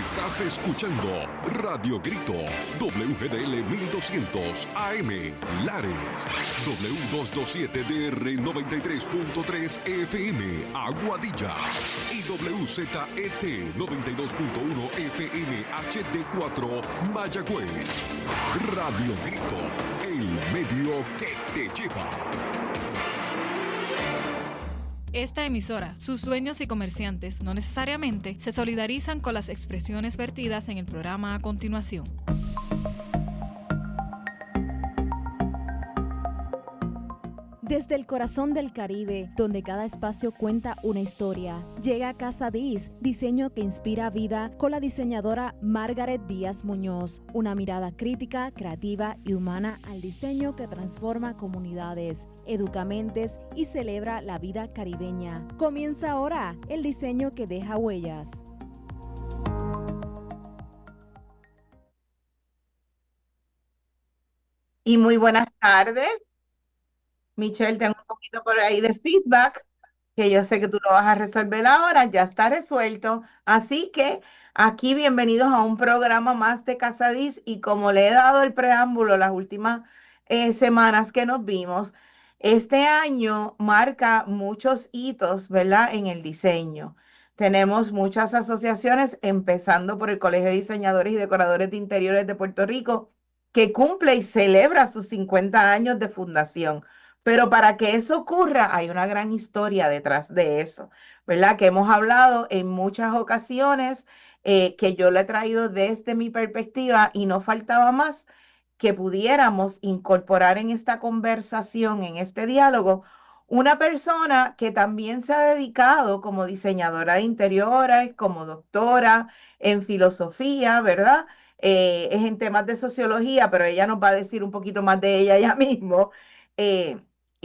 Estás escuchando Radio Grito, WGDL 1200 AM, Lares, W227DR 93.3 FM, Aguadilla, y WZET 92.1 FM HD4, Mayagüez. Radio Grito, el medio que te lleva. Esta emisora, sus dueños y comerciantes no necesariamente se solidarizan con las expresiones vertidas en el programa a continuación. Desde el corazón del Caribe, donde cada espacio cuenta una historia, llega Casa Diz, diseño que inspira vida, con la diseñadora Margaret Díaz Muñoz. Una mirada crítica, creativa y humana al diseño que transforma comunidades, educa mentes y celebra la vida caribeña. Comienza ahora el diseño que deja huellas. Y muy buenas tardes. Michelle, tengo un poquito por ahí de feedback, que yo sé que tú lo vas a resolver ahora, ya está resuelto. Así que aquí bienvenidos a un programa más de Casadiz y como le he dado el preámbulo las últimas semanas que nos vimos, este año marca muchos hitos, ¿verdad? En el diseño. Tenemos muchas asociaciones, empezando por el Colegio de Diseñadores y Decoradores de Interiores de Puerto Rico, que cumple y celebra sus 50 años de fundación. Pero para que eso ocurra, hay una gran historia detrás de eso, ¿verdad? Que hemos hablado en muchas ocasiones, que yo le he traído desde mi perspectiva y no faltaba más que pudiéramos incorporar en esta conversación, en este diálogo, una persona que también se ha dedicado como diseñadora de interiores, como doctora en filosofía, ¿verdad? Es en temas de sociología, pero ella nos va a decir un poquito más de ella ya mismo. Eh,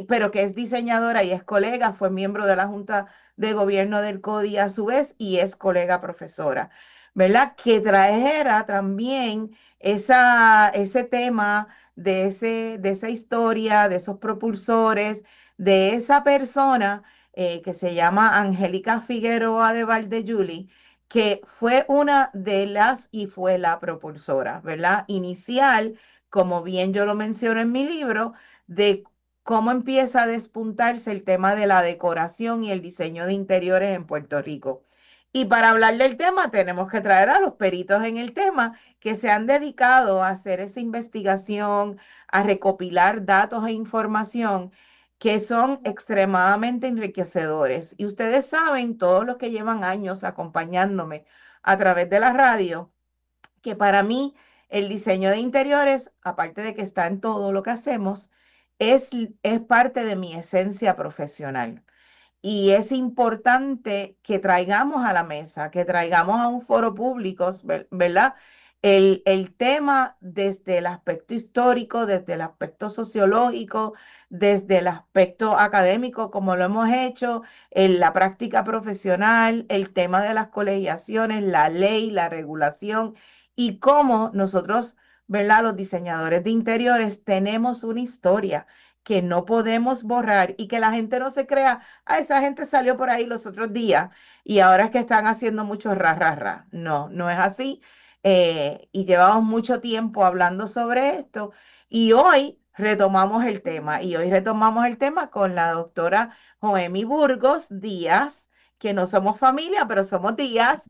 pero que es diseñadora y es colega, fue miembro de la Junta de Gobierno del CODI a su vez y es colega profesora, ¿verdad? Que trajera también ese tema de esa historia, de esos propulsores, de esa persona que se llama Angélica Figueroa de Valdejuli, que fue una de las y fue la propulsora, ¿verdad? Inicial, como bien yo lo menciono en mi libro, de cómo empieza a despuntarse el tema de la decoración y el diseño de interiores en Puerto Rico. Y para hablar del tema tenemos que traer a los peritos en el tema que se han dedicado a hacer esa investigación, a recopilar datos e información que son extremadamente enriquecedores. Y ustedes saben, todos los que llevan años acompañándome a través de la radio, que para mí el diseño de interiores, aparte de que está en todo lo que hacemos, es parte de mi esencia profesional. Y es importante que traigamos a la mesa, que traigamos a un foro público, ¿verdad? El tema desde el aspecto histórico, desde el aspecto sociológico, desde el aspecto académico, como lo hemos hecho, en la práctica profesional, el tema de las colegiaciones, la ley, la regulación y cómo nosotros, ¿verdad? Los diseñadores de interiores tenemos una historia que no podemos borrar y que la gente no se crea, esa gente salió por ahí los otros días y ahora es que están haciendo mucho ra, ra, ra. No, no es así. Y llevamos mucho tiempo hablando sobre esto y hoy retomamos el tema y hoy retomamos el tema con la doctora Joemi Burgos Díaz, que no somos familia, pero somos Díaz.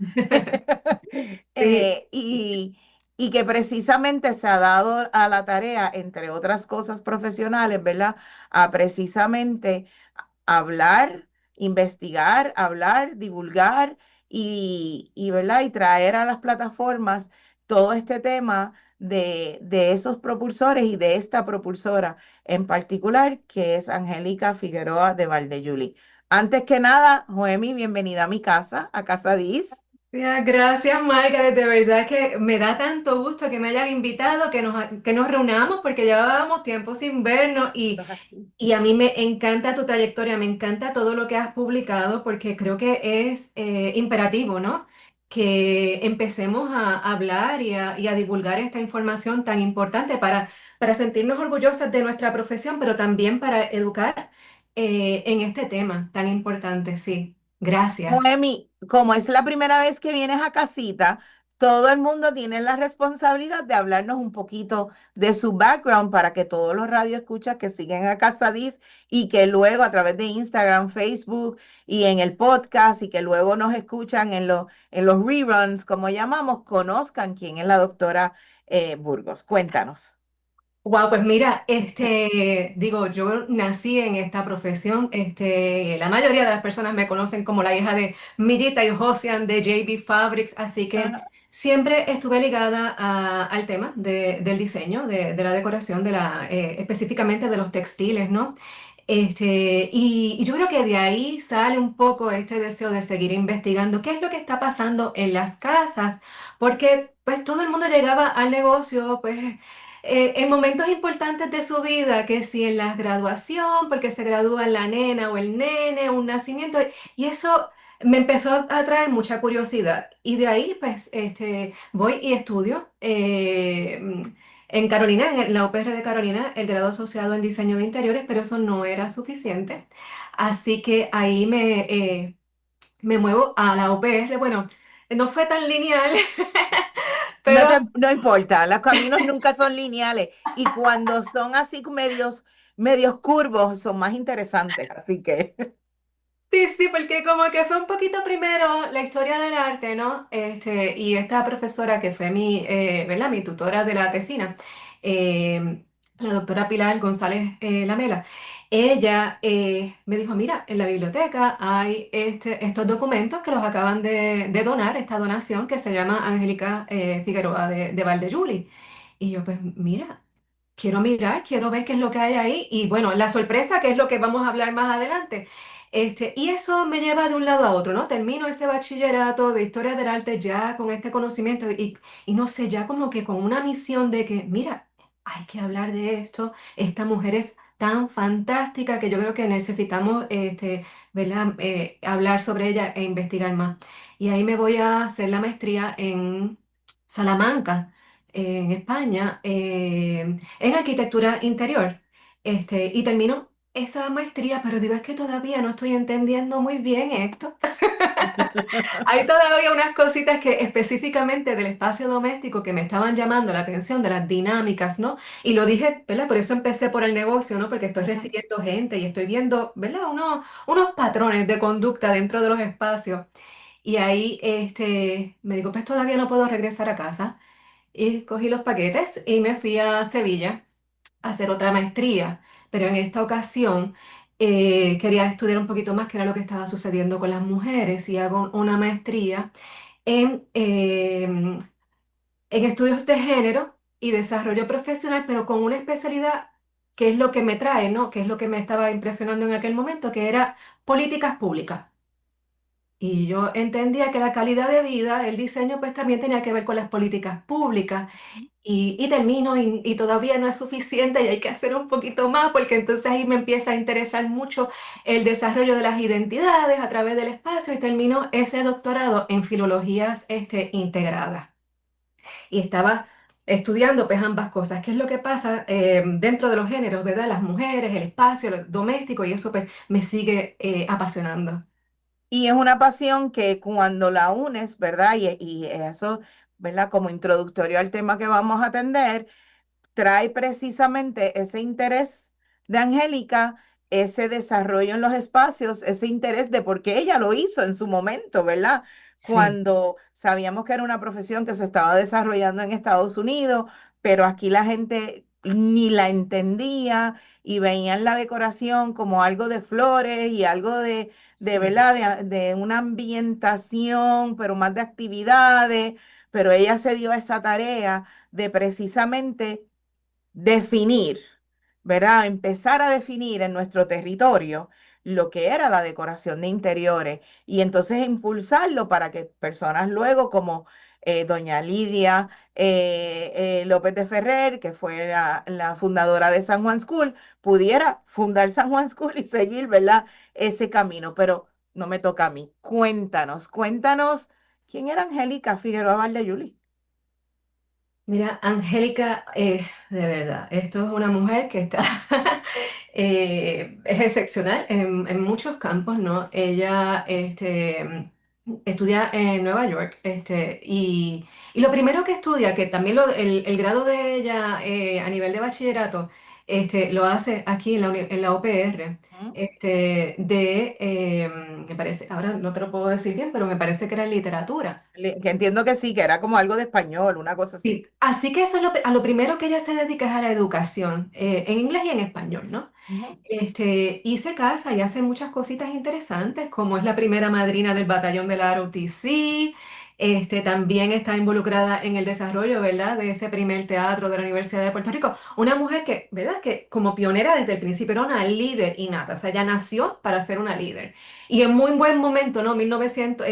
Sí, Eh, y, y que precisamente se ha dado a la tarea, entre otras cosas profesionales, ¿verdad? A precisamente hablar, investigar, hablar, divulgar ¿verdad? Y traer a las plataformas todo este tema de esos propulsores y de esta propulsora en particular, que es Angélica Figueroa de Valdejuli. Antes que nada, Joemi, bienvenida a mi casa, a Casa Diz. gracias, Margaret. De verdad que me da tanto gusto que me hayan invitado, que nos reunamos, porque llevábamos tiempo sin vernos y a mí me encanta tu trayectoria, me encanta todo lo que has publicado, porque creo que es imperativo, ¿no? Que empecemos a hablar y a divulgar esta información tan importante para sentirnos orgullosas de nuestra profesión, pero también para educar en este tema tan importante. Sí, gracias. Noemi, como es la primera vez que vienes a casita, todo el mundo tiene la responsabilidad de hablarnos un poquito de su background para que todos los radioescuchas que siguen a Casadís y que luego a través de Instagram, Facebook y en el podcast y que luego nos escuchan en los reruns, como llamamos, conozcan quién es la doctora Burgos. Cuéntanos. Wow, pues mira, digo, yo nací en esta profesión. La mayoría de las personas me conocen como la hija de Millita y Josian de JB Fabrics, así que Ajá. siempre estuve ligada al tema del diseño, de la decoración, específicamente de los textiles, ¿no? Y yo creo que de ahí sale un poco este deseo de seguir investigando qué es lo que está pasando en las casas, porque pues todo el mundo llegaba al negocio, pues en momentos importantes de su vida, que si en la graduación, porque se gradúa la nena o el nene, un nacimiento, y eso me empezó a traer mucha curiosidad. Y de ahí, pues, voy y estudio en Carolina, en la UPR de Carolina, el grado asociado en diseño de interiores, pero eso no era suficiente. Así que ahí me muevo a la UPR. Bueno, no fue tan lineal, pero No importa, los caminos nunca son lineales y cuando son así medios curvos son más interesantes, así que sí, sí, porque como que fue un poquito primero la historia del arte, ¿no? Y esta profesora que fue ¿verdad? Mi tutora de la tesina, la doctora Pilar González Lamela, ella me dijo, mira, en la biblioteca hay estos documentos que los acaban de donar, esta donación que se llama Angélica Figueroa de Valdejuli. Y yo, pues mira, quiero mirar, quiero ver qué es lo que hay ahí. Y bueno, la sorpresa, que es lo que vamos a hablar más adelante. Y eso me lleva de un lado a otro, ¿no? Termino ese bachillerato de historia del arte ya con este conocimiento y no sé, ya como que con una misión de que, mira, hay que hablar de esto. Esta mujer es tan fantástica que yo creo que necesitamos, ¿verdad? Hablar sobre ella e investigar más. Y ahí me voy a hacer la maestría en Salamanca, en España, en arquitectura interior. Y termino esa maestría, pero digo, es que todavía no estoy entendiendo muy bien esto. Hay todavía unas cositas que específicamente del espacio doméstico que me estaban llamando la atención, de las dinámicas, ¿no? Y lo dije, ¿verdad? Por eso empecé por el negocio, ¿no? Porque estoy recibiendo gente y estoy viendo, ¿verdad? Unos patrones de conducta dentro de los espacios. Y ahí me digo, pues todavía no puedo regresar a casa. Y cogí los paquetes y me fui a Sevilla a hacer otra maestría, pero en esta ocasión quería estudiar un poquito más qué era lo que estaba sucediendo con las mujeres y hago una maestría en estudios de género y desarrollo profesional, pero con una especialidad que es lo que me trae, ¿no? Que es lo que me estaba impresionando en aquel momento, que era políticas públicas. Y yo entendía que la calidad de vida, el diseño, pues también tenía que ver con las políticas públicas. Y termino y todavía no es suficiente y hay que hacer un poquito más porque entonces ahí me empieza a interesar mucho el desarrollo de las identidades a través del espacio y termino ese doctorado en filologías integradas. Y estaba estudiando pues ambas cosas. ¿Qué es lo que pasa dentro de los géneros, ¿verdad? Las mujeres, el espacio, lo doméstico y eso pues me sigue apasionando. y es una pasión que cuando la unes, ¿verdad? Y eso, ¿verdad? Como introductorio al tema que vamos a atender, trae precisamente ese interés de Angélica, ese desarrollo en los espacios, ese interés de por qué ella lo hizo en su momento, ¿verdad? Sí. Cuando sabíamos que era una profesión que se estaba desarrollando en Estados Unidos, pero aquí la gente ni la entendía y veían la decoración como algo de flores y algo Sí. ¿verdad? De una ambientación, pero más de actividades, pero ella se dio esa tarea de precisamente definir, ¿verdad? Empezar a definir en nuestro territorio lo que era la decoración de interiores y entonces impulsarlo para que personas luego como doña Lidia López de Ferrer, que fue la fundadora de San Juan School, pudiera fundar San Juan School y seguir, ¿verdad? Ese camino, pero no me toca a mí. Cuéntanos, ¿quién era Angélica Figueroa Valdeyuli? Mira, Angélica, de verdad, esto es una mujer que está, es excepcional en muchos campos, ¿no? Ella, Estudia en Nueva York, y lo primero que estudia, que también el grado de ella a nivel de bachillerato, lo hace aquí en la UPR, Ujú. me parece, ahora no te lo puedo decir bien, pero me parece que era en literatura. Que entiendo que sí, que era como algo de español, una cosa así. Sí, así que eso es a lo primero que ella se dedica es a la educación, en inglés y en español, ¿no? Ujú. Y se casa y hace muchas cositas interesantes, como es la primera madrina del batallón de la ROTC. También está involucrada en el desarrollo, ¿verdad?, de ese primer teatro de la Universidad de Puerto Rico. Una mujer que, ¿verdad?, que como pionera desde el principio era una líder innata, o sea, ella nació para ser una líder. Y en muy buen momento, ¿no? 1900,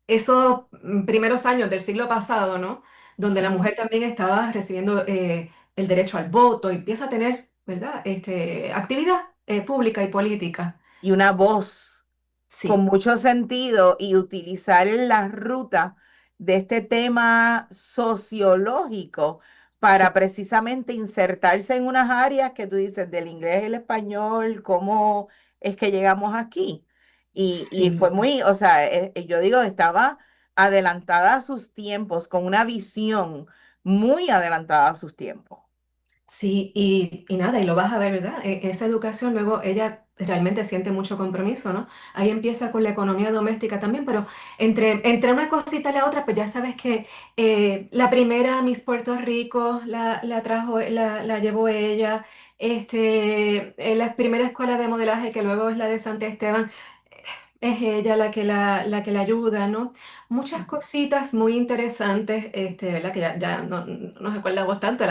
esos primeros años del siglo pasado, ¿no? Donde la mujer también estaba recibiendo el derecho al voto y empieza a tener, ¿verdad? Actividad pública y política. Y una voz con Sí, mucho sentido y utilizar la ruta de este tema sociológico sí, para precisamente insertarse en unas áreas que tú dices del inglés y el español, cómo es que llegamos aquí. Y fue sí. muy, o sea, yo digo, estaba adelantada a sus tiempos, con una visión muy adelantada a sus tiempos. Sí, y nada, y lo vas a ver, ¿verdad? Esa educación luego ella realmente siente mucho compromiso, ¿no? Ahí empieza con la economía doméstica también, pero entre una cosita y la otra, pues ya sabes que la primera Miss Puerto Rico la trajo, la llevó ella, la primera escuela de modelaje que luego es la de Santa Esteban, es ella la que la ayuda, ¿no? Muchas cositas muy interesantes, ¿verdad? Que ya no nos acordamos tanto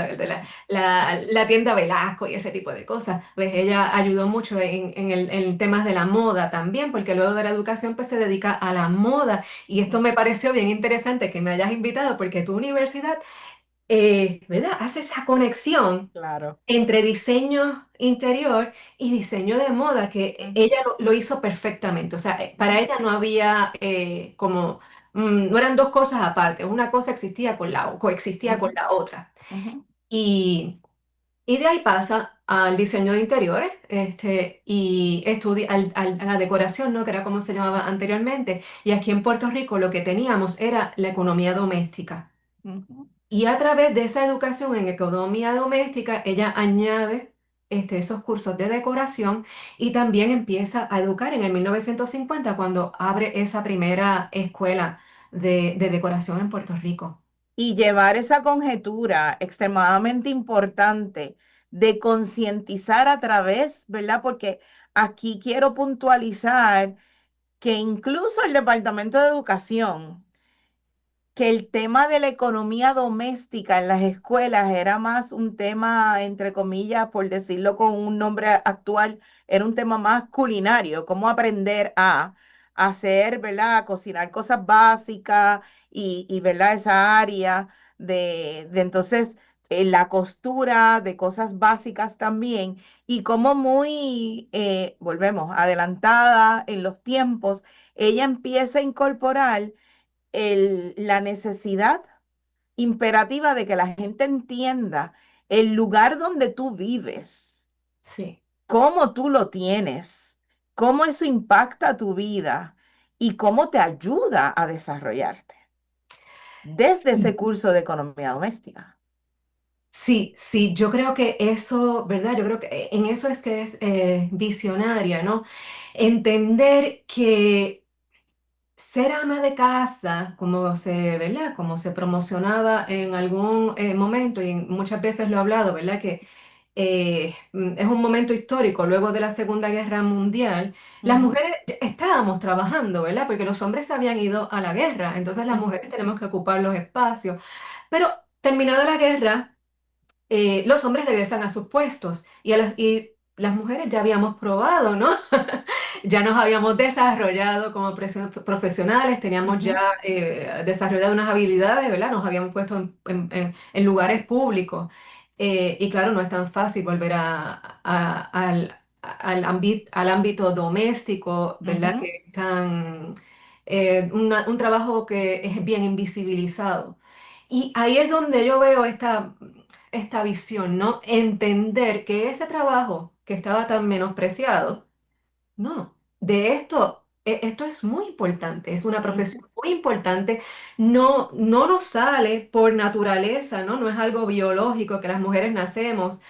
la tienda Velasco y ese tipo de cosas. Pues ella ayudó mucho en temas de la moda también, porque luego de la educación pues se dedica a la moda. Y esto me pareció bien interesante que me hayas invitado, porque tu universidad, ¿verdad? Hace esa conexión Claro. entre diseño interior y diseño de moda, que ella Ujú, lo hizo perfectamente. O sea, para ujú, ella no había no eran dos cosas aparte, una cosa existía coexistía con ujú, la otra. ujú, Y, y de ahí pasa al diseño de interiores, y estudia a la decoración, ¿no?, que era como se llamaba anteriormente. Y aquí en Puerto Rico lo que teníamos era la economía doméstica. ujú. Y a través de esa educación en economía doméstica, ella añade esos cursos de decoración y también empieza a educar en el 1950 cuando abre esa primera escuela de decoración en Puerto Rico. Y llevar esa conjetura extremadamente importante de concientizar a través, ¿verdad? Porque aquí quiero puntualizar que incluso el Departamento de Educación, que el tema de la economía doméstica en las escuelas era más un tema, entre comillas, por decirlo con un nombre actual, era un tema más culinario, cómo aprender a hacer, ¿verdad? A cocinar cosas básicas ¿verdad? Esa área de entonces la costura de cosas básicas también y como muy, volvemos, adelantada en los tiempos, ella empieza a incorporar la necesidad imperativa de que la gente entienda el lugar donde tú vives, Sí. cómo tú lo tienes, cómo eso impacta tu vida y cómo te ayuda a desarrollarte desde ese curso de economía doméstica. Sí, sí, yo creo que eso, ¿verdad? Yo creo que en eso es que es visionaria, ¿no? Entender que ser ama de casa, ¿verdad? Como se promocionaba en algún momento, y muchas veces lo he hablado, ¿verdad? Que es un momento histórico, luego de la Segunda Guerra Mundial, las Ujú, mujeres estábamos trabajando, ¿verdad? Porque los hombres se habían ido a la guerra, entonces las ujú, mujeres tenemos que ocupar los espacios. Pero terminada la guerra, los hombres regresan a sus puestos y las mujeres ya habíamos probado, ¿no? Ya nos habíamos desarrollado como profesionales, teníamos ya ujú, desarrollado unas habilidades, ¿verdad? Nos habíamos puesto en lugares públicos. Y claro, no es tan fácil volver al ámbito doméstico, ¿verdad? ujú. Que es un trabajo que es bien invisibilizado. Y ahí es donde yo veo esta visión, ¿no? Entender que ese trabajo que estaba tan menospreciado, no, de esto. Esto es muy importante, es una profesión muy importante. No, no nos sale por naturaleza, ¿no? No es algo biológico que las mujeres nacemos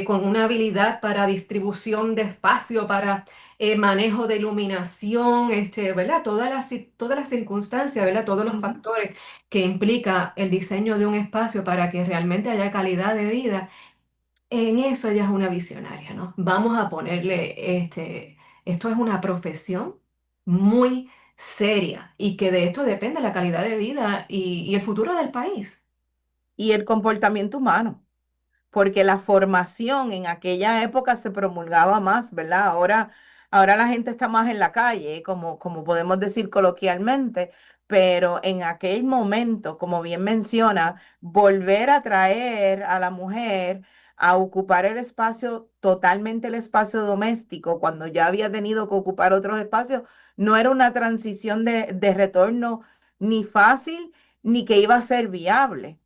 con una habilidad para distribución de espacio, para manejo de iluminación, ¿verdad? Todas las circunstancias, ¿verdad? Todos los factores que implica el diseño de un espacio para que realmente haya calidad de vida. En eso ella es una visionaria, ¿no? Vamos a ponerle, esto es una profesión muy seria y que de esto depende la calidad de vida y el futuro del país. Y el comportamiento humano, porque la formación en aquella época se promulgaba más, ¿verdad? Ahora la gente está más en la calle, como podemos decir coloquialmente, pero en aquel momento, como bien menciona, volver a traer a la mujer a ocupar el espacio, totalmente el espacio doméstico, cuando ya había tenido que ocupar otros espacios, no era una transición de retorno ni fácil, ni que iba a ser viable,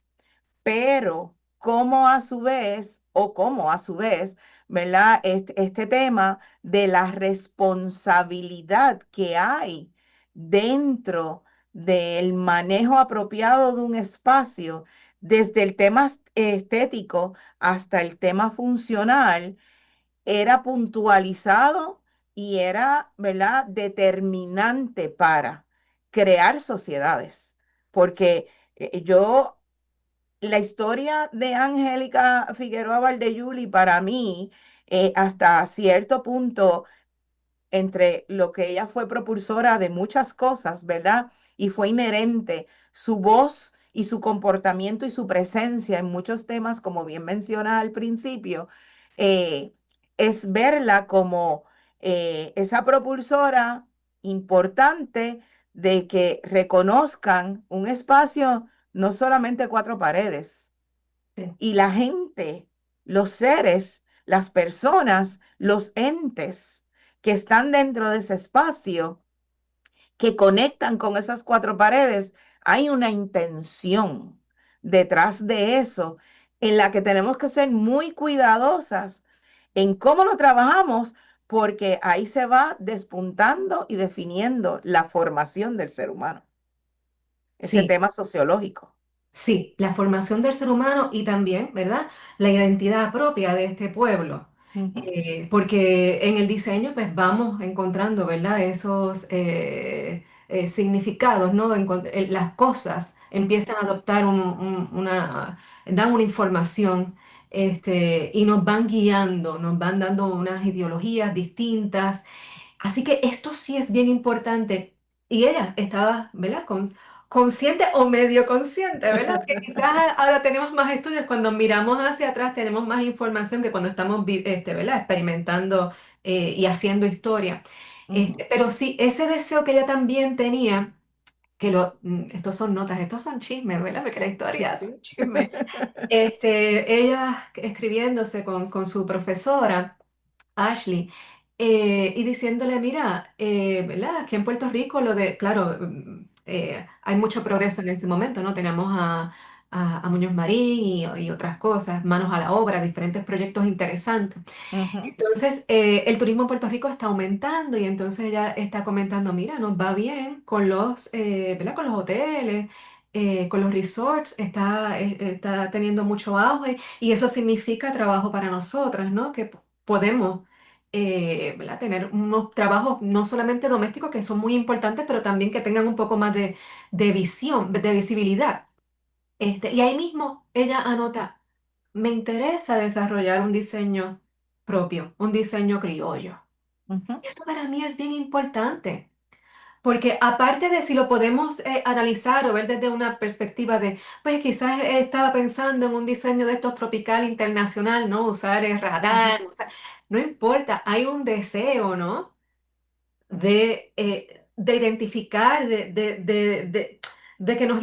pero como a su vez, ¿verdad? Este tema de la responsabilidad que hay dentro del manejo apropiado de un espacio, desde el tema estético hasta el tema funcional, era puntualizado y era, ¿verdad?, determinante para crear sociedades. Porque yo la historia de Angélica Figueroa Valdeyuli para mí, hasta cierto punto, entre lo que ella fue propulsora de muchas cosas, ¿verdad? Y fue inherente su voz y su comportamiento y su presencia en muchos temas, como bien menciona al principio, eh, es verla como esa propulsora importante de que reconozcan un espacio, no solamente cuatro paredes, Sí. y la gente, los seres, las personas, los entes que están dentro de ese espacio, que conectan con esas cuatro paredes, hay una intención detrás de eso en la que tenemos que ser muy cuidadosas en cómo lo trabajamos, porque ahí se va despuntando y definiendo la formación del ser humano, ese Sí. tema sociológico. Sí, la formación del ser humano y también, ¿verdad? La identidad propia de este pueblo. Ujú, Porque en el diseño pues vamos encontrando, ¿verdad? Esos significados, ¿no? Las cosas ujú, empiezan a adoptar dan una información y nos van guiando, nos van dando unas ideologías distintas. Así que esto sí es bien importante. Y ella estaba, ¿verdad? Consciente o medio consciente, ¿verdad? Que quizás ahora tenemos más estudios, cuando miramos hacia atrás tenemos más información que cuando estamos, ¿verdad? Experimentando y haciendo historia. ujú. Pero sí, ese deseo que ella también tenía, estos son notas, estos son chismes, ¿verdad? Porque la Sí, historia es sí. un chisme. Ella escribiéndose con su profesora. Ashley, y diciéndole, mira, ¿verdad? Aquí en Puerto Rico claro, hay mucho progreso en ese momento, ¿no? Tenemos a Muñoz Marín y otras cosas, manos a la obra, diferentes proyectos interesantes. Ujú, Entonces, el turismo en Puerto Rico está aumentando y entonces ella está comentando, mira, nos va bien con ¿verdad? Con los hoteles. Con los resorts está teniendo mucho auge y eso significa trabajo para nosotras, ¿no? Que podemos ¿verdad? Tener unos trabajos no solamente domésticos que son muy importantes, pero también que tengan un poco más de visión, de visibilidad. Y ahí mismo ella anota, me interesa desarrollar un diseño propio, un diseño criollo. ujú, Eso para mí es bien importante. Porque aparte de si lo podemos analizar o ver desde una perspectiva de, pues quizás estaba pensando en un diseño de estos tropical internacional, ¿no? Usar el ujú, radar, no importa, hay un deseo, ¿no? De identificar, de que nos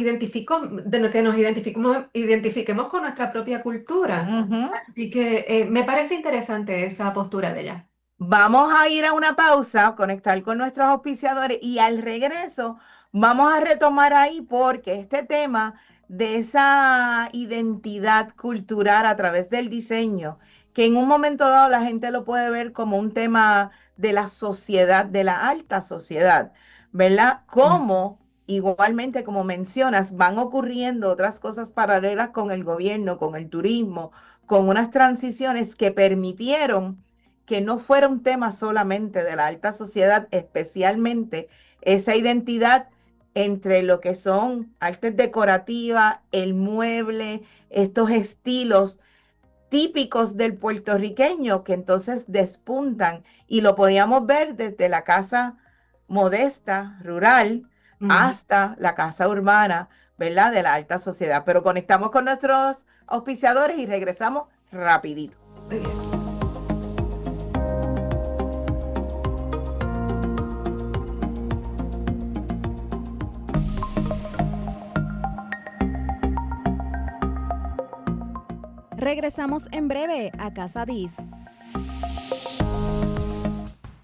identifiquemos con nuestra propia cultura. ujú. Así que me parece interesante esa postura de ella. Vamos a ir a una pausa, conectar con nuestros auspiciadores y al regreso vamos a retomar ahí porque este tema de esa identidad cultural a través del diseño, que en un momento dado la gente lo puede ver como un tema de la sociedad, de la alta sociedad, ¿verdad? Como igualmente, como mencionas, van ocurriendo otras cosas paralelas con el gobierno, con el turismo, con unas transiciones que permitieron que no fuera un tema solamente de la alta sociedad, especialmente esa identidad entre lo que son artes decorativas, el mueble, estos estilos típicos del puertorriqueño que entonces despuntan y lo podíamos ver desde la casa modesta, rural, hasta la casa urbana, ¿verdad? De la alta sociedad. Pero conectamos con nuestros auspiciadores y regresamos rapidito. Muy bien. Regresamos en breve a Casa Diz.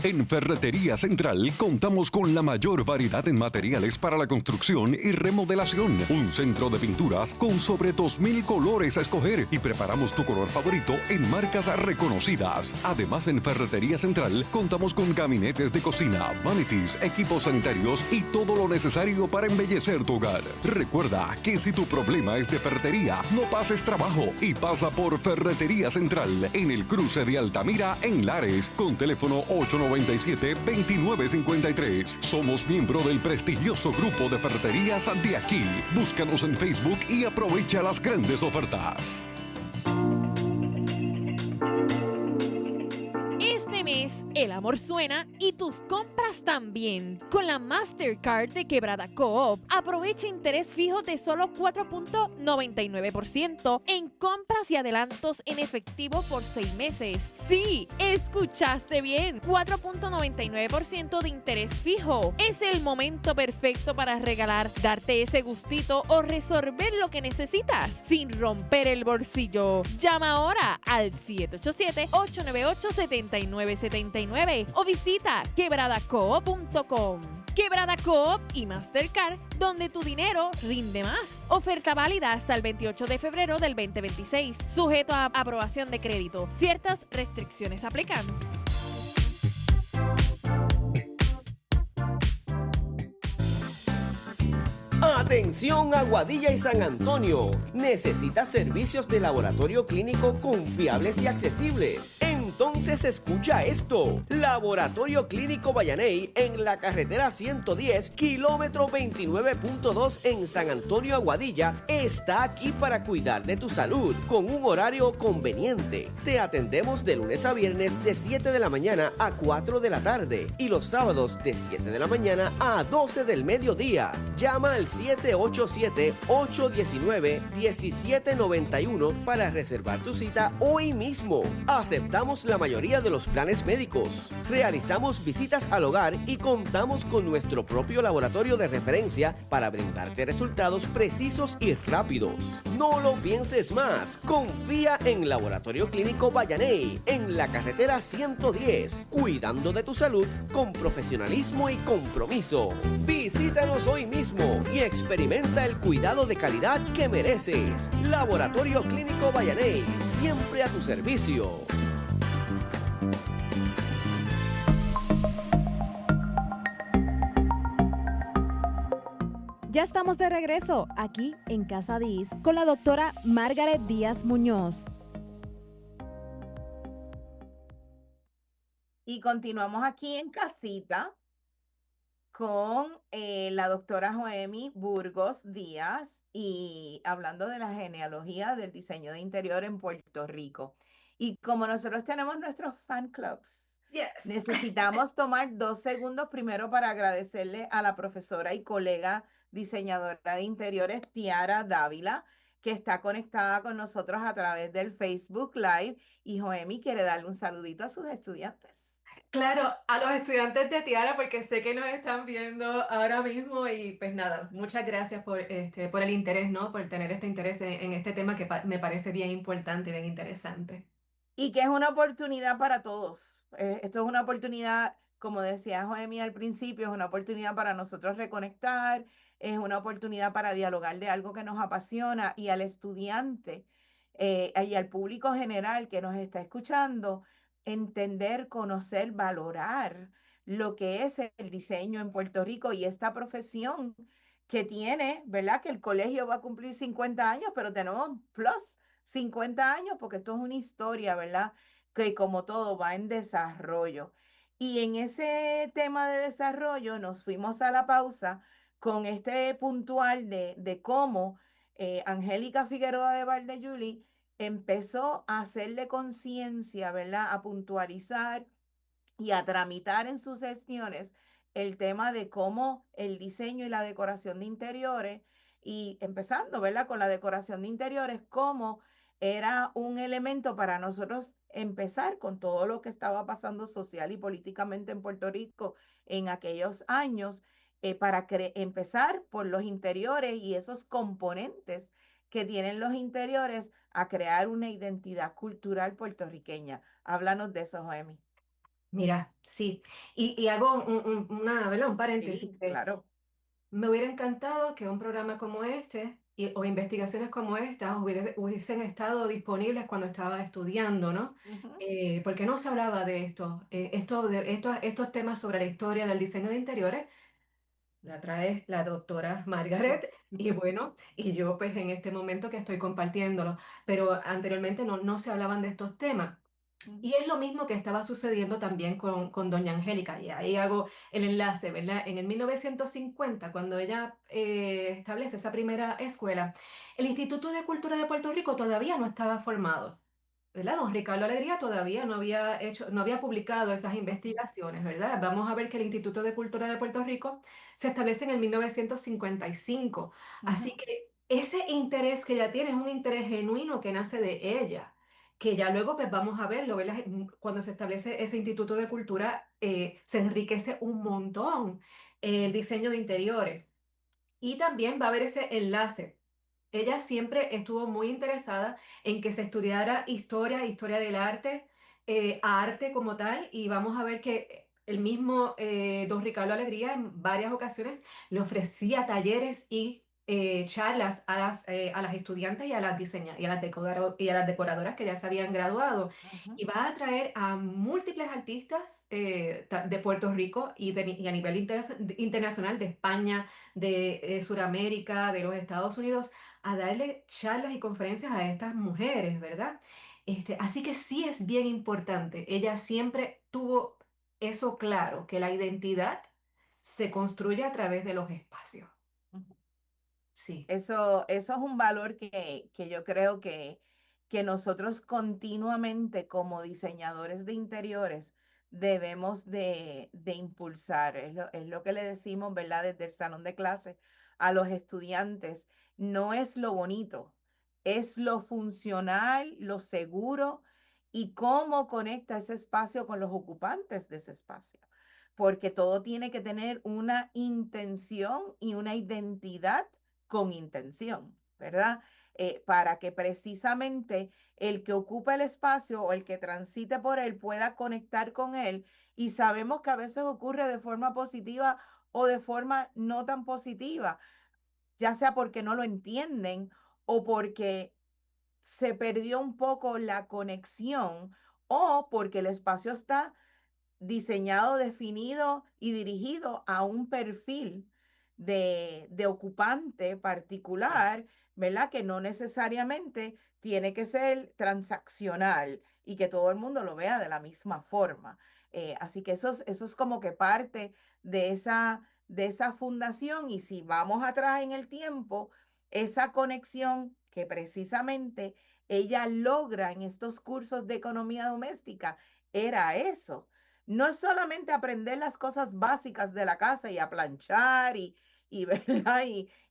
En Ferretería Central contamos con la mayor variedad en materiales para la construcción y remodelación. Un centro de pinturas con sobre 2,000 colores a escoger y preparamos tu color favorito en marcas reconocidas. Además, en Ferretería Central contamos con gabinetes de cocina, vanities, equipos sanitarios y todo lo necesario para embellecer tu hogar. Recuerda que si tu problema es de ferretería, no pases trabajo y pasa por Ferretería Central en el cruce de Altamira en Lares con teléfono 897-2953. Somos miembro del prestigioso grupo de ferreterías de aquí. Búscanos en Facebook y aprovecha las grandes ofertas. Este mes, el amor suena y tus compras también. Con la Mastercard de Quebrada Coop, aprovecha interés fijo de solo 4.99% en compras y adelantos en efectivo por 6 meses. Sí, escuchaste bien, 4.99% de interés fijo. Es el momento perfecto para regalar, darte ese gustito o resolver lo que necesitas sin romper el bolsillo. Llama ahora al 787-898-7979 o visita quebradacoop.com. Quebrada Coop y Mastercard, donde tu dinero rinde más. Oferta válida hasta el 28 de febrero del 2026. Sujeto a aprobación de crédito. Ciertas restricciones aplican. Atención Aguadilla y San Antonio. ¿Necesitas servicios de laboratorio clínico confiables y accesibles? Entonces escucha esto. Laboratorio Clínico Vallaney en la carretera 110, kilómetro 29.2 en San Antonio, Aguadilla, está aquí para cuidar de tu salud con un horario conveniente. Te atendemos de lunes a viernes de 7 de la mañana a 4 de la tarde y los sábados de 7 de la mañana a 12 del mediodía. Llama al 787-819-1791 para reservar tu cita hoy mismo. Aceptamos la mayoría de los planes médicos. Realizamos visitas al hogar y contamos con nuestro propio laboratorio de referencia para brindarte resultados precisos y rápidos. No lo pienses más. Confía en Laboratorio Clínico Vallaney en la carretera 110, cuidando de tu salud con profesionalismo y compromiso. Visítanos hoy mismo y experimenta el cuidado de calidad que mereces. Laboratorio Clínico Vallaney, siempre a tu servicio. Ya estamos de regreso aquí en Casa Diz con la doctora Margaret Díaz Muñoz. Y continuamos aquí en casita con la doctora Joemi Burgos Díaz y hablando de la genealogía del diseño de interior en Puerto Rico. Y como nosotros tenemos nuestros fan clubs, necesitamos tomar 2 segundos primero para agradecerle a la profesora y colega diseñadora de interiores Tiara Dávila, que está conectada con nosotros a través del Facebook Live. Y Joemi quiere darle un saludito a sus estudiantes. Claro, a los estudiantes de Tiara, porque sé que nos están viendo ahora mismo y pues nada, muchas gracias por el interés, ¿no? Por tener este interés en este tema que me parece bien importante y bien interesante. Y que es una oportunidad para todos. Esto es una oportunidad, como decía Joemi al principio, es una oportunidad para nosotros reconectar, es una oportunidad para dialogar de algo que nos apasiona y al estudiante y al público general que nos está escuchando, entender, conocer, valorar lo que es el diseño en Puerto Rico y esta profesión que tiene, ¿verdad? Que el colegio va a cumplir 50 años, pero tenemos plus 50 años porque esto es una historia, ¿verdad? Que como todo va en desarrollo. Y en ese tema de desarrollo nos fuimos a la pausa con este puntual de cómo Angélica Figueroa de Valdeyuli empezó a hacerle conciencia, ¿verdad? A puntualizar y a tramitar en sus gestiones el tema de cómo el diseño y la decoración de interiores, y empezando, ¿verdad? Con la decoración de interiores, cómo era un elemento para nosotros empezar con todo lo que estaba pasando social y políticamente en Puerto Rico en aquellos años, para empezar por los interiores y esos componentes que tienen los interiores a crear una identidad cultural puertorriqueña. Háblanos de eso, Joemi. Mira, sí. Y hago ¿verdad? Un paréntesis. Sí, claro. Me hubiera encantado que un programa como este o investigaciones como estas hubiesen estado disponibles cuando estaba estudiando, ¿no? Ujú, Porque no se hablaba de esto. Estos temas sobre la historia del diseño de interiores la trae la doctora Margaret y bueno, y yo pues en este momento que estoy compartiéndolo, pero anteriormente no se hablaban de estos temas. ujú, Y es lo mismo que estaba sucediendo también con doña Angélica, y ahí hago el enlace, ¿verdad? En el 1950, cuando ella establece esa primera escuela, el Instituto de Cultura de Puerto Rico todavía no estaba formado, ¿verdad? Don Ricardo Alegría todavía no había publicado esas investigaciones, ¿verdad? Vamos a ver que el Instituto de Cultura de Puerto Rico se establece en el 1955. Así ujú, que ese interés que ella tiene es un interés genuino que nace de ella, que ya luego pues vamos a verlo, ¿verdad? Cuando se establece ese Instituto de Cultura, se enriquece un montón el diseño de interiores. Y también va a haber ese enlace. Ella siempre estuvo muy interesada en que se estudiara historia, historia del arte, arte como tal, y vamos a ver que el mismo don Ricardo Alegría en varias ocasiones le ofrecía talleres y charlas a las estudiantes y a las y a las y a las decoradoras que ya se habían graduado. ujú, Y va a traer a múltiples artistas de Puerto Rico y a nivel internacional de España, de Sudamérica, de los Estados Unidos, a darle charlas y conferencias a estas mujeres, ¿verdad? Así que sí es bien importante. Ella siempre tuvo eso claro, que la identidad se construye a través de los espacios. ujú. Sí, Eso es un valor que yo creo que nosotros continuamente como diseñadores de interiores debemos de impulsar. Es lo que le decimos, ¿verdad? Desde el salón de clase a los estudiantes. No es lo bonito, es lo funcional, lo seguro y cómo conecta ese espacio con los ocupantes de ese espacio. Porque todo tiene que tener una intención y una identidad con intención, ¿verdad? Para que precisamente el que ocupa el espacio o el que transite por él pueda conectar con él. Y sabemos que a veces ocurre de forma positiva o de forma no tan positiva, ya sea porque no lo entienden o porque se perdió un poco la conexión o porque el espacio está diseñado, definido y dirigido a un perfil de ocupante sí, particular, ¿verdad? Que no necesariamente tiene que ser transaccional y que todo el mundo lo vea de la misma forma. Así que eso es como que parte de esa fundación y si vamos atrás en el tiempo, esa conexión que precisamente ella logra en estos cursos de economía doméstica era eso, no es solamente aprender las cosas básicas de la casa y a planchar ¿verdad?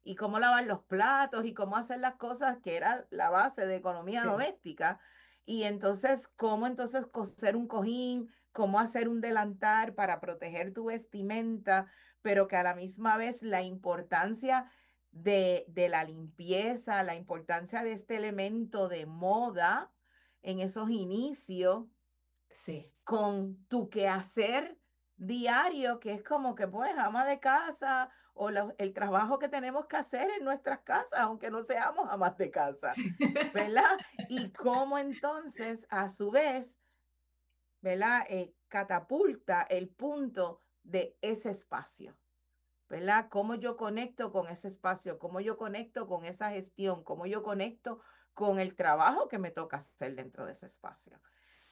Y cómo lavar los platos y cómo hacer las cosas que era la base de economía sí, doméstica. Y entonces, cómo entonces coser un cojín, cómo hacer un delantal para proteger tu vestimenta, pero que a la misma vez la importancia de la limpieza, la importancia de este elemento de moda en esos inicios sí. con tu quehacer diario, que es como que pues ama de casa o el trabajo que tenemos que hacer en nuestras casas, aunque no seamos amas de casa, ¿verdad? Y cómo entonces, a su vez, ¿verdad? Catapulta el punto de ese espacio, ¿verdad? Cómo yo conecto con ese espacio, cómo yo conecto con esa gestión, cómo yo conecto con el trabajo que me toca hacer dentro de ese espacio.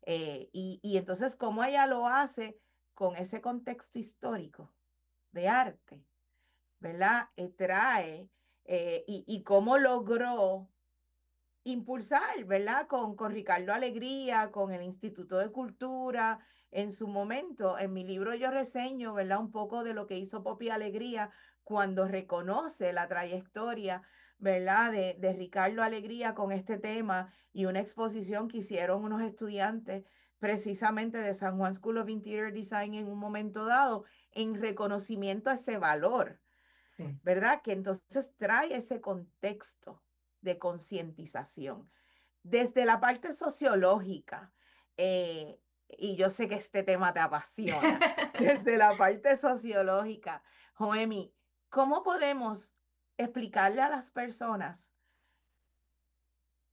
Y entonces, cómo ella lo hace con ese contexto histórico de arte, ¿verdad? Trae y cómo logró impulsar, ¿verdad? Con Ricardo Alegría, con el Instituto de Cultura. En su momento, en mi libro yo reseño, ¿verdad? Un poco de lo que hizo Popi Alegría cuando reconoce la trayectoria, ¿verdad? De Ricardo Alegría con este tema y una exposición que hicieron unos estudiantes precisamente de San Juan School of Interior Design en un momento dado, en reconocimiento a ese valor, Sí. ¿verdad? Que entonces trae ese contexto de concientización. Desde la parte sociológica, y yo sé que este tema te apasiona, desde la parte sociológica, Joemi, ¿cómo podemos explicarle a las personas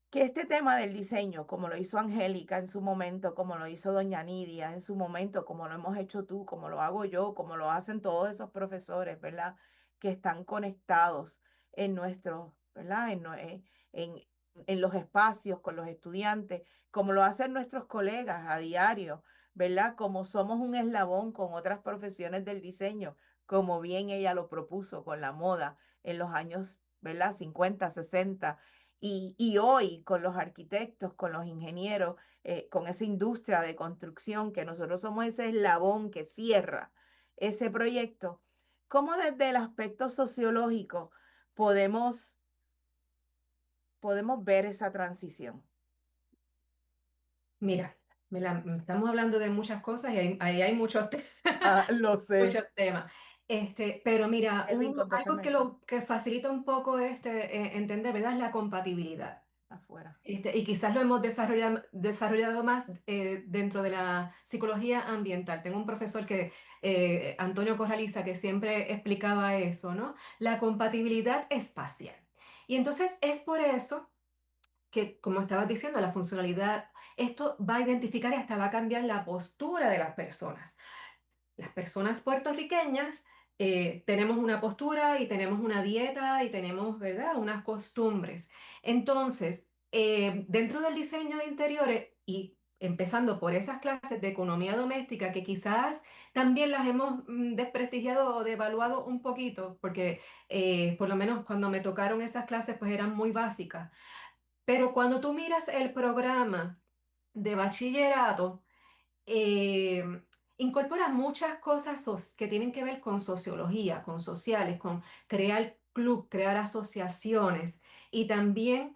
que este tema del diseño, como lo hizo Angélica en su momento, como lo hizo Doña Nidia en su momento, como lo hemos hecho tú, como lo hago yo, como lo hacen todos esos profesores, ¿verdad? Que están conectados en nuestros, ¿verdad? En, en los espacios con los estudiantes, como lo hacen nuestros colegas a diario, ¿verdad? Como somos un eslabón con otras profesiones del diseño, como bien ella lo propuso con la moda en los años, ¿verdad? 50, 60 y hoy con los arquitectos, con los ingenieros, con esa industria de construcción, que nosotros somos ese eslabón que cierra ese proyecto, ¿cómo desde el aspecto sociológico podemos, podemos ver esa transición? Mira, estamos hablando de muchas cosas y ahí hay muchos, Ah, lo sé. muchos temas. Pero mira, Elvin, algo contéstame que, esto. que facilita un poco entender, ¿verdad? Es la compatibilidad. Afuera. Y quizás lo hemos desarrollado más dentro de la psicología ambiental. Tengo un profesor Antonio Corraliza, que siempre explicaba eso, ¿no? La compatibilidad espacial. Y entonces es por eso que, como estabas diciendo, la funcionalidad, esto va a identificar y hasta va a cambiar la postura de las personas. Las personas puertorriqueñas tenemos una postura y tenemos una dieta y tenemos, ¿verdad?, unas costumbres. Entonces, dentro del diseño de interiores y empezando por esas clases de economía doméstica que quizás también las hemos desprestigiado o devaluado un poquito, porque por lo menos cuando me tocaron esas clases pues eran muy básicas. Pero cuando tú miras el programa de bachillerato, eh, incorpora muchas cosas que tienen que ver con sociología, con sociales, con crear club, crear asociaciones y también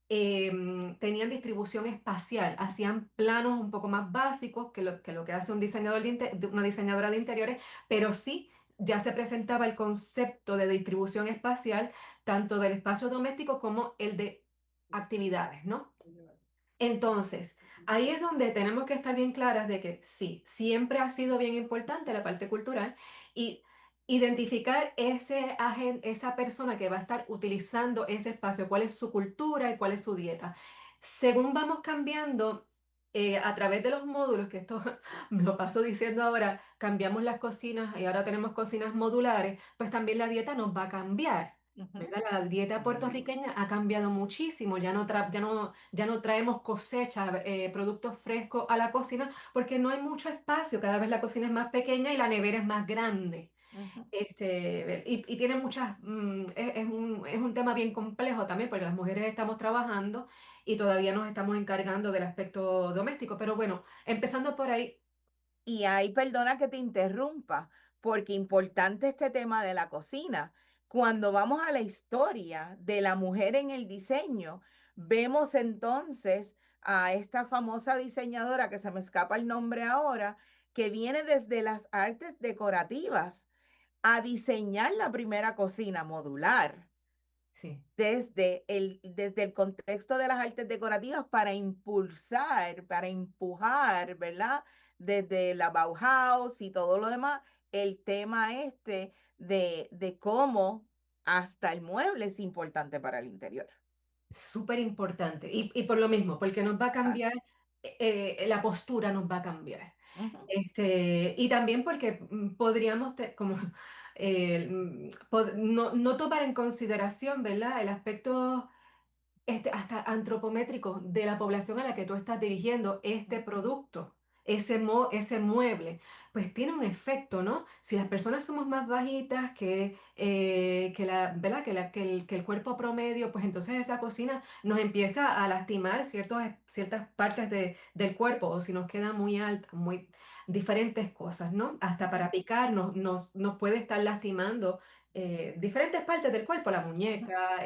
tenían distribución espacial, hacían planos un poco más básicos que lo que hace un diseñador una diseñadora de interiores, pero sí ya se presentaba el concepto de distribución espacial, tanto del espacio doméstico como el de actividades, ¿no? Entonces, ahí es donde tenemos que estar bien claras de que sí, siempre ha sido bien importante la parte cultural y identificar esa persona que va a estar utilizando ese espacio, cuál es su cultura y cuál es su dieta. Según vamos cambiando a través de los módulos, que esto me lo paso diciendo ahora, cambiamos las cocinas y ahora tenemos cocinas modulares, pues también la dieta nos va a cambiar. Ujú. ¿Verdad? La dieta puertorriqueña ha cambiado muchísimo, ya no traemos cosecha, productos frescos a la cocina porque no hay mucho espacio, cada vez la cocina es más pequeña y la nevera es más grande. Ujú. Y tiene es un tema bien complejo también porque las mujeres estamos trabajando y todavía nos estamos encargando del aspecto doméstico, pero bueno, empezando por ahí, Y ahí, perdona que te interrumpa, porque importante este tema de la cocina. Cuando vamos a la historia de la mujer en el diseño, vemos entonces a esta famosa diseñadora que se me escapa el nombre ahora, que viene desde las artes decorativas a diseñar la primera cocina modular sí. desde el contexto de las artes decorativas para impulsar, para empujar, ¿verdad? Desde la Bauhaus y todo lo demás, el tema este de cómo hasta el mueble es importante para el interior. Súper importante. Y por lo mismo, porque nos va a Ah, cambiar la postura nos va a cambiar. Ujú. Y también porque podríamos, como, no tomar en consideración, ¿verdad? El aspecto hasta antropométrico de la población a la que tú estás dirigiendo este producto, ese mueble, pues tiene un efecto, ¿no? Si las personas somos más bajitas ¿verdad? Que el cuerpo promedio, pues entonces esa cocina nos empieza a lastimar ciertas partes del cuerpo, o si nos queda muy alta, muy diferentes cosas, ¿no? Hasta para picar nos puede estar lastimando diferentes partes del cuerpo, la muñeca,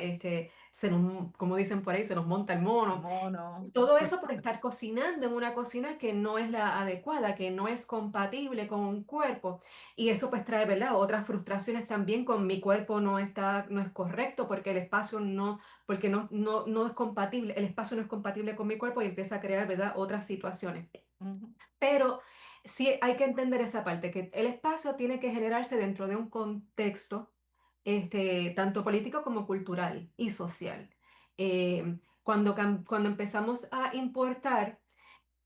como dicen por ahí, se nos monta el mono. Mono. Todo eso por estar cocinando en una cocina que no es la adecuada, que no es compatible con un cuerpo. Y eso pues trae, ¿verdad? Otras frustraciones también con mi cuerpo no es correcto porque el espacio porque no es compatible, el espacio no es compatible con mi cuerpo y empieza a crear, ¿verdad? Otras situaciones. Ujú. Pero sí hay que entender esa parte, que el espacio tiene que generarse dentro de un contexto, tanto político como cultural y social. Cuando empezamos a importar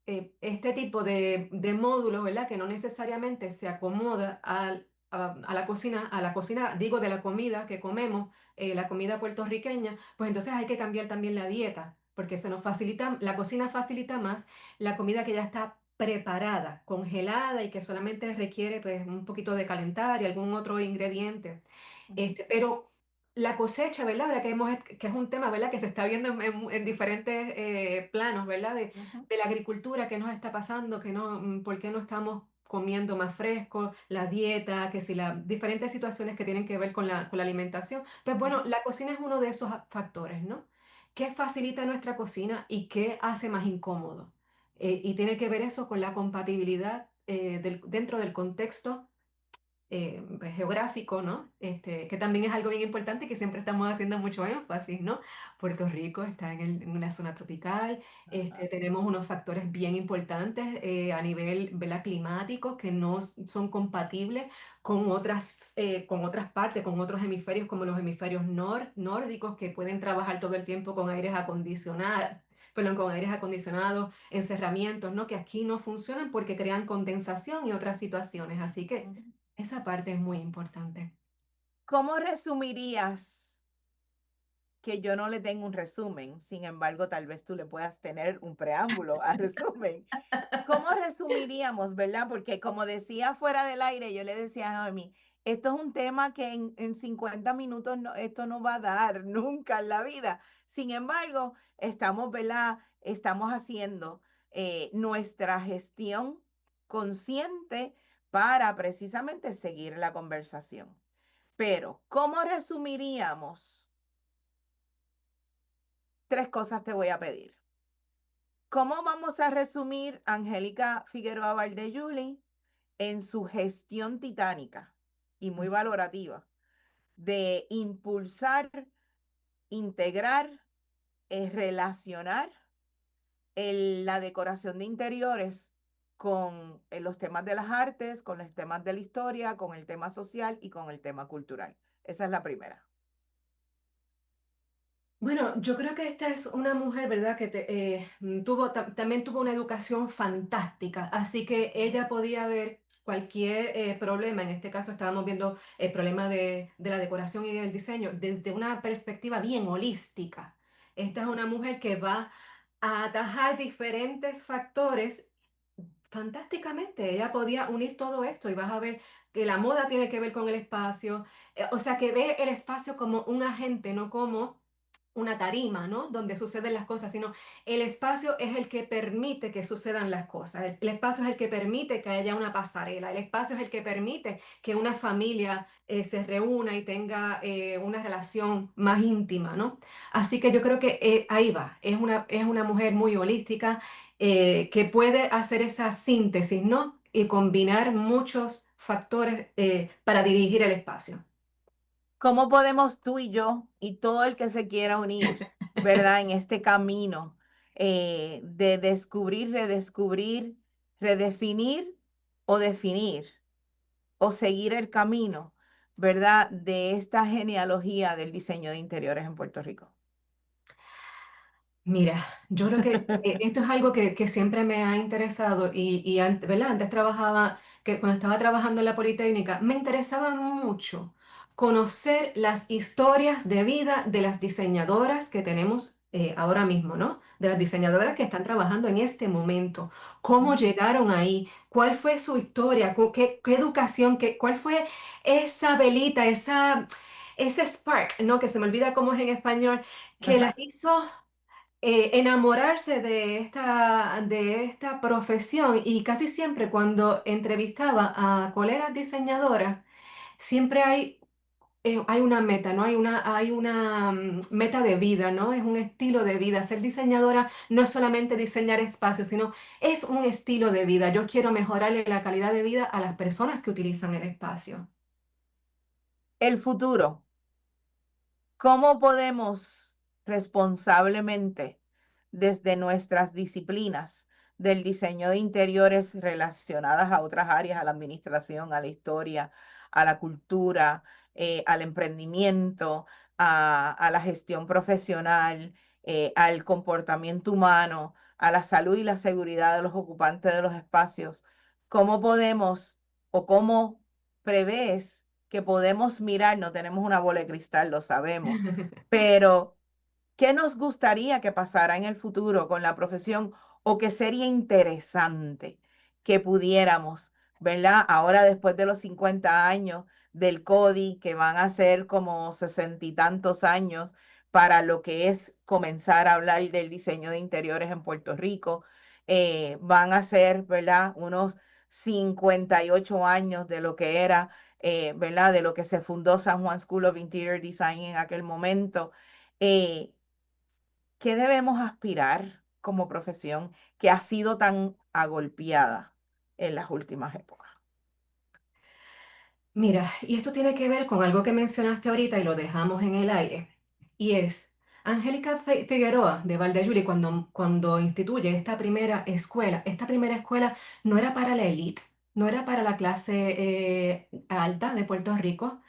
este tipo de módulos, ¿verdad? Que no necesariamente se acomoda a la cocina, digo, de la comida que comemos, la comida puertorriqueña, pues entonces hay que cambiar también la dieta, porque la cocina facilita más la comida que ya está preparada, congelada y que solamente requiere pues un poquito de calentar y algún otro ingrediente. Pero la cosecha, ¿verdad? Ahora que es un tema, ¿verdad? Que se está viendo en diferentes planos, ¿verdad? Ujú. De la agricultura, qué nos está pasando, por qué no estamos comiendo más fresco, la dieta, que si las diferentes situaciones que tienen que ver con la alimentación. Pues bueno, Ujú. la cocina es uno de esos factores, ¿no? ¿Qué facilita nuestra cocina y qué hace más incómodo? Y tiene que ver eso con la compatibilidad dentro del contexto pues, geográfico, ¿no? Que también es algo bien importante que siempre estamos haciendo mucho énfasis, ¿no? Puerto Rico está en una zona tropical, Ajá. tenemos unos factores bien importantes a nivel, ¿verdad? Climático que no son compatibles con otras partes, con otros hemisferios como los hemisferios nórdicos que pueden trabajar todo el tiempo con aires acondicionados. Perdón, con aires acondicionados, encerramientos, ¿no? Que aquí no funcionan porque crean condensación y otras situaciones. Así que Ujú. esa parte es muy importante. ¿Cómo resumirías que yo no le tengo un resumen? Sin embargo, tal vez tú le puedas tener un preámbulo al resumen. ¿Cómo resumiríamos, verdad? Porque como decía fuera del aire, yo le decía a Noemi, esto es un tema que en 50 minutos esto no va a dar nunca en la vida. Sin embargo, estamos, ¿verdad? Estamos haciendo nuestra gestión consciente para precisamente seguir la conversación. Pero, ¿cómo resumiríamos? Tres cosas te voy a pedir. ¿Cómo vamos a resumir Angélica Figueroa Valdeyuli en su gestión titánica y muy valorativa de impulsar, integrar, relacionar la decoración de interiores con los temas de las artes, con los temas de la historia, con el tema social y con el tema cultural? Esa es la primera. Bueno, yo creo que esta es una mujer, ¿verdad? Que también tuvo una educación fantástica, así que ella podía ver cualquier problema, en este caso estábamos viendo el problema de la decoración y del diseño desde una perspectiva bien holística. Esta es una mujer que va a atajar diferentes factores fantásticamente. Ella podía unir todo esto y vas a ver que la moda tiene que ver con el espacio, o sea, que ve el espacio como un agente, no como una tarima, ¿no? Donde suceden las cosas, sino el espacio es el que permite que sucedan las cosas. El espacio es el que permite que haya una pasarela. El espacio es el que permite que una familia se reúna y tenga una relación más íntima, ¿no? Así que yo creo que ahí va. Es una mujer muy holística que puede hacer esa síntesis, ¿no? Y combinar muchos factores para dirigir el espacio. ¿Cómo podemos tú y yo y todo el que se quiera unir, verdad, en este camino de descubrir, redescubrir, redefinir o definir o seguir el camino, verdad, de esta genealogía del diseño de interiores en Puerto Rico? Mira, yo creo que esto es algo que siempre me ha interesado y antes, ¿verdad? Antes trabajaba, que cuando estaba trabajando en la Politécnica, me interesaba mucho conocer las historias de vida de las diseñadoras que tenemos ahora mismo, ¿no? De las diseñadoras que están trabajando en este momento. ¿Cómo llegaron ahí? ¿Cuál fue su historia? ¿Qué educación? ¿Cuál fue esa velita, ese spark, ¿no? Que se me olvida cómo es en español, que las Ajá. hizo enamorarse de esta profesión. Y casi siempre cuando entrevistaba a colegas diseñadoras, siempre hay una meta, ¿no? Hay una meta de vida, ¿no? Es un estilo de vida. Ser diseñadora no es solamente diseñar espacios, sino es un estilo de vida. Yo quiero mejorarle la calidad de vida a las personas que utilizan el espacio. El futuro. ¿Cómo podemos responsablemente, desde nuestras disciplinas del diseño de interiores relacionadas a otras áreas, a la administración, a la historia, a la cultura, al emprendimiento, a la gestión profesional, al comportamiento humano, a la salud y la seguridad de los ocupantes de los espacios? ¿Cómo podemos o cómo prevés que podemos mirar? No tenemos una bola de cristal, lo sabemos, pero ¿qué nos gustaría que pasara en el futuro con la profesión o que sería interesante que pudiéramos, ¿verdad? Ahora después de los 50 años del CODI, que van a ser como 60 y tantos años para lo que es comenzar a hablar del diseño de interiores en Puerto Rico, van a ser, ¿verdad? Unos 58 años de lo que era, ¿verdad? De lo que se fundó San Juan School of Interior Design en aquel momento. Eh, ¿Qué debemos aspirar como profesión que ha sido tan agolpeada en las últimas épocas? Mira, y esto tiene que ver con algo que mencionaste ahorita y lo dejamos en el aire. Y es, Angélica Figueroa de Valdeayuli, cuando instituye esta primera escuela no era para la élite, no era para la clase alta de Puerto Rico,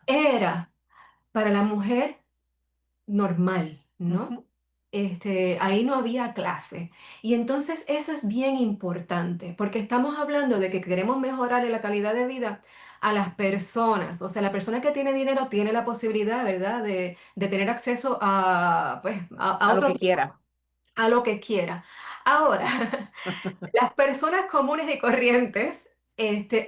era para la mujer normal, ¿no? Ujú. Ahí no había clase. Y entonces eso es bien importante, porque estamos hablando de que queremos mejorarle la calidad de vida a las personas. O sea, la persona que tiene dinero tiene la posibilidad, ¿verdad?, de tener acceso a, pues, a A lo otro, que quiera. a lo que quiera. Ahora, las personas comunes y corrientes,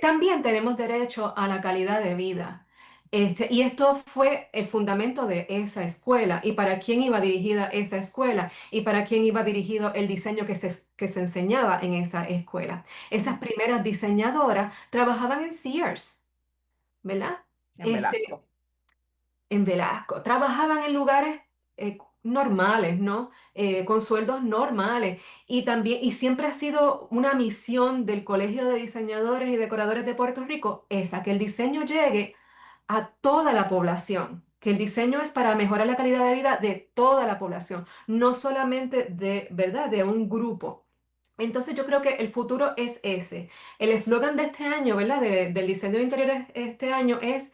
también tenemos derecho a la calidad de vida. Y esto fue el fundamento de esa escuela y para quién iba dirigida esa escuela y para quién iba dirigido el diseño que se enseñaba en esa escuela. Esas primeras diseñadoras trabajaban en Sears, ¿verdad? En Este, Velasco. en Velasco. Trabajaban en lugares normales, ¿no? Con sueldos normales. Y también, y siempre ha sido una misión del Colegio de Diseñadores y Decoradores de Puerto Rico esa, que el diseño llegue a toda la población. Que el diseño es para mejorar la calidad de vida de toda la población, no solamente de, ¿verdad?, de un grupo. Entonces yo creo que el futuro es ese. El eslogan de este año, ¿verdad? Del diseño de interiores este año es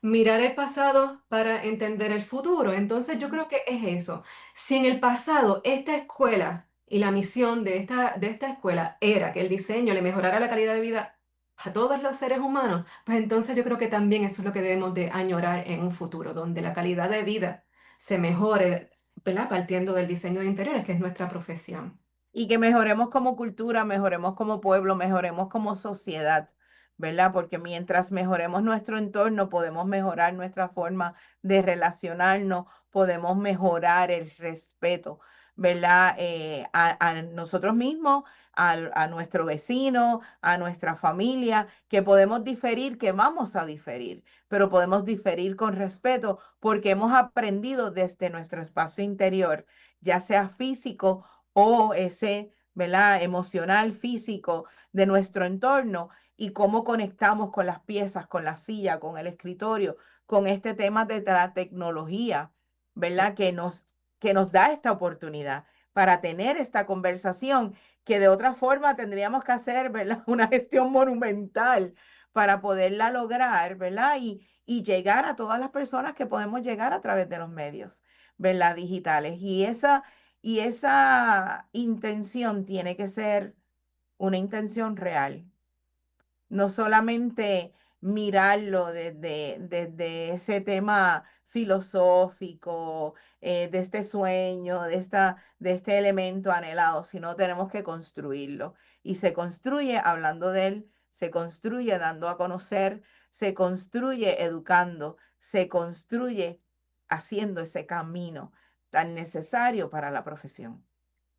mirar el pasado para entender el futuro. Entonces yo creo que es eso. Si en el pasado esta escuela y la misión de esta escuela era que el diseño le mejorara la calidad de vida a todos los seres humanos, pues entonces yo creo que también eso es lo que debemos de añorar en un futuro, donde la calidad de vida se mejore, ¿verdad?, partiendo del diseño de interiores, que es nuestra profesión. Y que mejoremos como cultura, mejoremos como pueblo, mejoremos como sociedad, ¿verdad? Porque mientras mejoremos nuestro entorno, podemos mejorar nuestra forma de relacionarnos, podemos mejorar el respeto, ¿verdad? A nosotros mismos, a nuestro vecino, a nuestra familia, que podemos diferir, que vamos a diferir, pero podemos diferir con respeto porque hemos aprendido desde nuestro espacio interior, ya sea físico o ese, ¿verdad?, emocional, físico de nuestro entorno y cómo conectamos con las piezas, con la silla, con el escritorio, con este tema de la tecnología, Sí. ¿verdad?, que nos da esta oportunidad para tener esta conversación que de otra forma tendríamos que hacer, ¿verdad?, una gestión monumental para poderla lograr, ¿verdad? Y llegar a todas las personas que podemos llegar a través de los medios. ¿verdad? Digitales. Y esa intención tiene que ser una intención real. No solamente mirarlo desde ese tema filosófico, de este sueño, de este elemento anhelado, sino tenemos que construirlo. Y se construye hablando de él, se construye dando a conocer, se construye educando, se construye haciendo ese camino tan necesario para la profesión.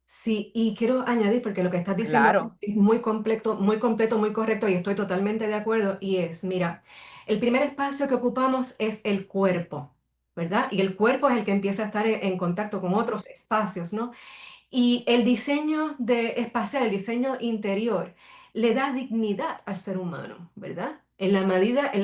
Sí, y quiero añadir, porque lo que estás diciendo Claro, es muy completo, muy completo, muy correcto, y estoy totalmente de acuerdo, y es, mira, el primer espacio que ocupamos es el cuerpo, ¿verdad? Y el cuerpo es el que empieza a estar en contacto con otros espacios, ¿no? Y el diseño espacial, el diseño interior, le da dignidad al ser humano, ¿verdad? En la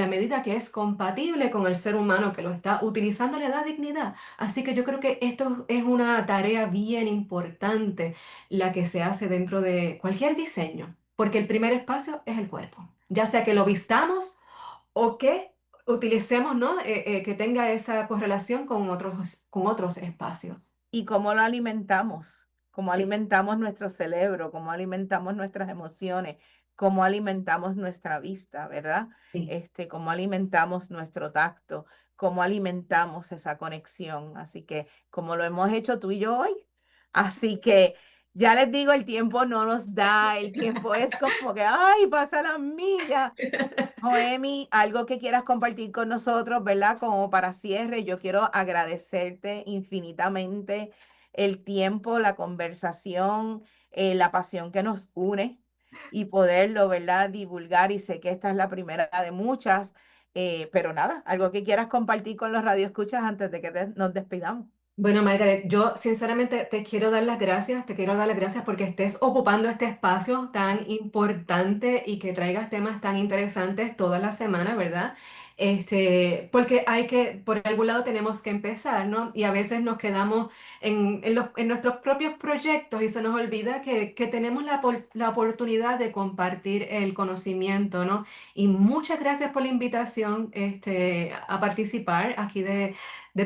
medida que es compatible con el ser humano que lo está utilizando, le da dignidad. Así que yo creo que esto es una tarea bien importante, la que se hace dentro de cualquier diseño, porque el primer espacio es el cuerpo, ya sea que lo vistamos o que utilicemos, ¿no? Que tenga esa correlación con otros espacios. y cómo Sí, alimentamos nuestro cerebro, cómo alimentamos nuestras emociones, cómo alimentamos nuestra vista, ¿verdad? sí. Cómo alimentamos nuestro tacto, cómo alimentamos esa conexión. Así que, como lo hemos hecho tú y yo hoy, así que ya les digo, el tiempo no nos da, el tiempo es como que, ay, pasa las millas. Noemi, algo que quieras compartir con nosotros, ¿verdad? Como para cierre, yo quiero agradecerte infinitamente el tiempo, la conversación, la pasión que nos une y poderlo, ¿verdad? Divulgar. Y sé que esta es la primera de muchas, pero nada, algo que quieras compartir con los radioescuchas antes de que nos despidamos. Bueno, Margaret, yo sinceramente te quiero dar las gracias, te quiero dar las gracias porque estés ocupando este espacio tan importante y que traigas temas tan interesantes toda la semana, ¿verdad? Porque por algún lado tenemos que empezar, ¿no? Y a veces nos quedamos en nuestros propios proyectos y se nos olvida que tenemos la oportunidad de compartir el conocimiento, ¿no? Y muchas gracias por la invitación, a participar aquí de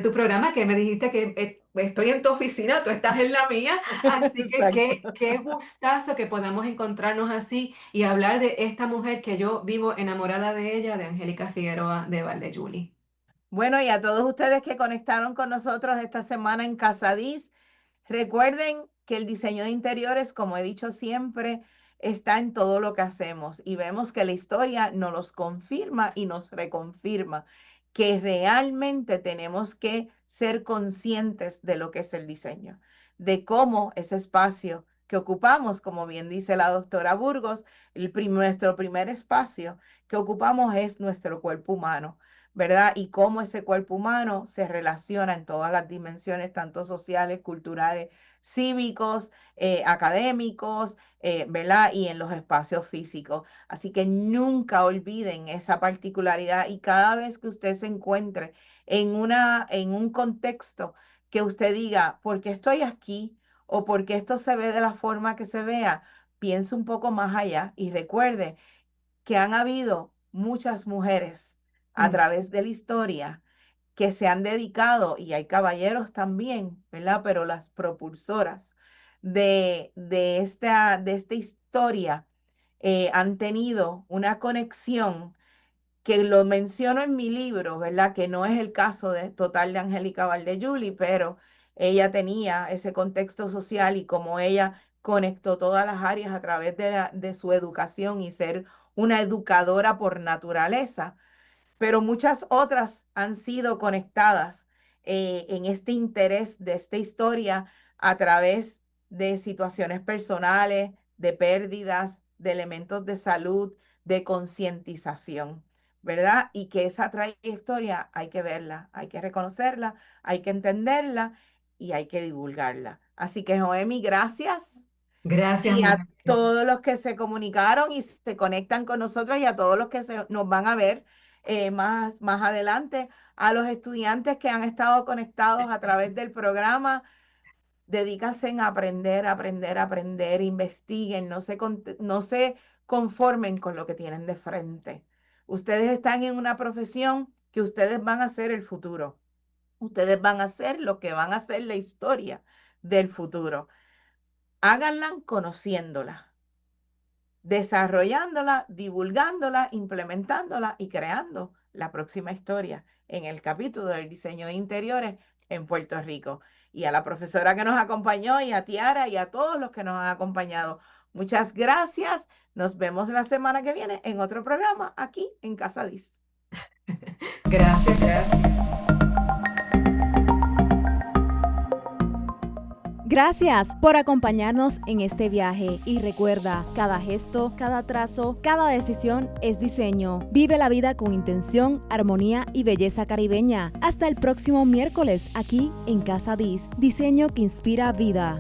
tu programa, que me dijiste que estoy en tu oficina, tú estás en la mía, así que Exacto. qué gustazo que podamos encontrarnos así y hablar de esta mujer que yo vivo enamorada de ella, de Angélica Figueroa de Valdejuli. Bueno, y a todos ustedes que conectaron con nosotros esta semana en Casadís, recuerden que el diseño de interiores, como he dicho siempre, está en todo lo que hacemos y vemos que la historia nos los confirma y nos reconfirma que realmente tenemos que ser conscientes de lo que es el diseño, de cómo ese espacio que ocupamos, como bien dice la doctora Burgos, nuestro primer espacio que ocupamos es nuestro cuerpo humano, ¿verdad? Y cómo ese cuerpo humano se relaciona en todas las dimensiones, tanto sociales, culturales, cívicos, académicos, ¿verdad? Y en los espacios físicos. Así que nunca olviden esa particularidad y cada vez que usted se encuentre en un contexto que usted diga, ¿por qué estoy aquí? O ¿por qué esto se ve de la forma que se vea? Piense un poco más allá y recuerde que han habido muchas mujeres a Mm. través de la historia que se han dedicado, y hay caballeros también, ¿verdad? Pero las propulsoras de esta historia han tenido una conexión que lo menciono en mi libro, ¿verdad? Que no es el caso total de Angélica Valdejuli, pero ella tenía ese contexto social y como ella conectó todas las áreas a través de su educación y ser una educadora por naturaleza, pero muchas otras han sido conectadas en este interés de esta historia a través de situaciones personales, de pérdidas, de elementos de salud, de concientización, ¿verdad? Y que esa trayectoria hay que verla, hay que reconocerla, hay que entenderla y hay que divulgarla. Así que, Joemi, gracias. Gracias, Y a Margaret. todos los que se comunicaron y se conectan con nosotros y a todos los que nos van a ver más adelante, a los estudiantes que han estado conectados a través del programa, dedícanse en aprender, aprender, aprender, investiguen, no se conformen con lo que tienen de frente. Ustedes están en una profesión que ustedes van a ser el futuro. Ustedes van a hacer lo que van a hacer la historia del futuro. Háganla conociéndola, desarrollándola, divulgándola, implementándola y creando la próxima historia en el capítulo del diseño de interiores en Puerto Rico. Y a la profesora que nos acompañó, y a Tiara, y a todos los que nos han acompañado, muchas gracias. Nos vemos la semana que viene en otro programa aquí en Casa Diz. Gracias, gracias. Gracias por acompañarnos en este viaje y recuerda, cada gesto, cada trazo, cada decisión es diseño. Vive la vida con intención, armonía y belleza caribeña. Hasta el próximo miércoles aquí en Casa Diz, diseño que inspira vida.